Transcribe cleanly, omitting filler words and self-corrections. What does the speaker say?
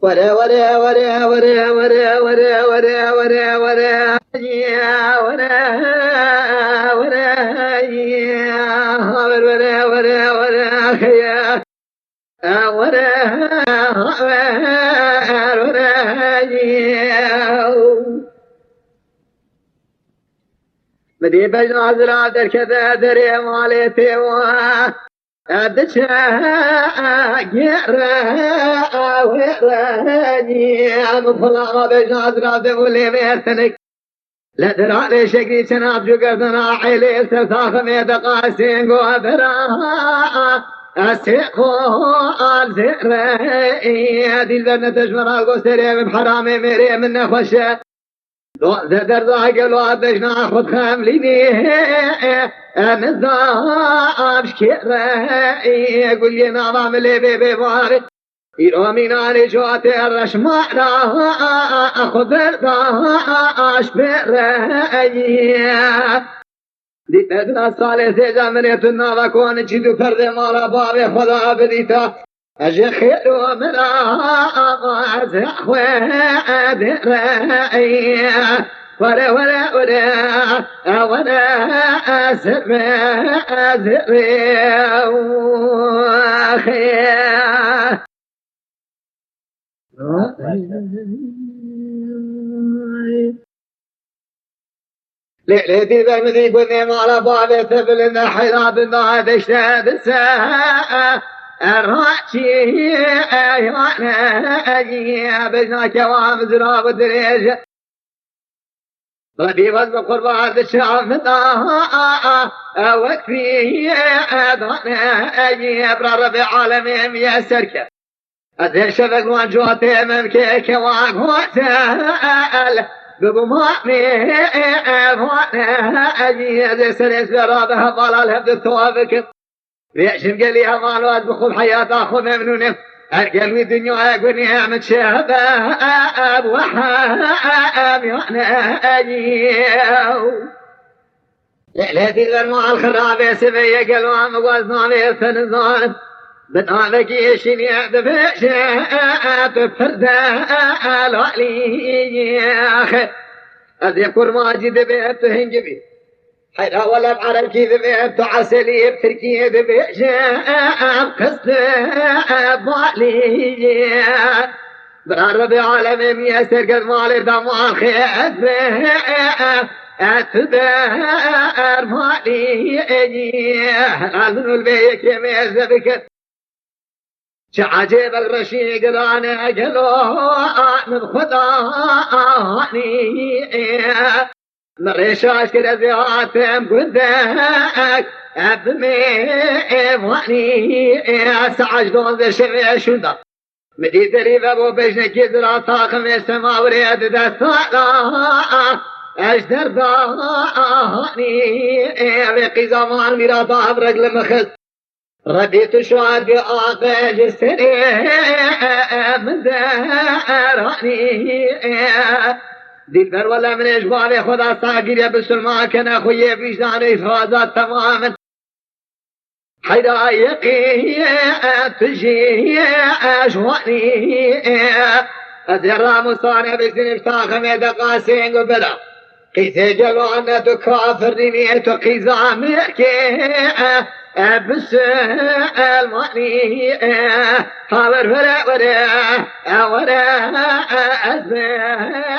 ورا ورا ورا ورا ورا ورا ورا ورا ورا يا ورا ورا يا ورا ورا ورا يا ورا ورا يا بدي بجنا زرا در كذا دري مالتي أدشا جرا وراني مفلا بجنا زرا دولي بيرتنك لا درا شكري شناب جقردنا عيلي استفتاخ ميدا قاسين قوابرا أسيقو الزرعي دي البنة تشمرا قوستري بحرامي ميري من نخوشه در ذاقلوا بجنا خد خمليني نزام شكري يقول لي نظام اللي بباري يرومينا رجواتي الرشمارا أخبر داش بري دي تدنا صالح سيجا منيت النظا كون جدو فرد مالا بابي خدا بديتا أجي خير ومرا أخوة درعي ورا ورا ورا ورا سرع زرع وخير ليلتي بمذي قدني على بابي تبل إن حراب ما دشتاد الساعة الراتي يا بجنا كوام زراب الدريج ربي وزن قربان الشعب مطاعة وكفي أدانا أبرا ربي عالمين يا سركة أدهر شبك وانجواتي ممكيك واقواتي ببمامي أفوانا أجي سريس برابها ضلال هبد الثوابك ريشم قلي همان واد بخوب حياة أخو ممنونم القلبي دنيا يقولني أعمد شباب وحام يوانا أجي ليلتي ذرمع الخرابة سبية قلوان مقوزنا بيرتن ظالم بنامك يشيني دفشات فردا الوالي أخي أذكر ماجد بيت هنجبي حيرا ولا بعرف كيف بيت عسلي بتركي دفشات قصد بالي برب العالمين يسر قد مالي دمع خيات أتدار مالي أذن البيك يميزبك شعجب الرشيق رانا قلوان من خداني مريشاش كده زياتم قدك أبمي واني سعجدون ذا شمع شندا مدي دريب أبو بجنك يدرا طاقم السما وريد دستانا أجدر داني بقي زمان ميرادا برقل مخز رديت شواد بآقا جسري من داراني دلبر ولا من اجبار خدا ساقير بسلمان كان اخوي بيجدان افرازات تماما حدايقي تجي اجواني ازرع مصانع بسن افتاخ ميدا قاسين قبلا قيسي جلوانا تكافرني تقيزامك بس الماني حاور ورا ورا ورا أزمة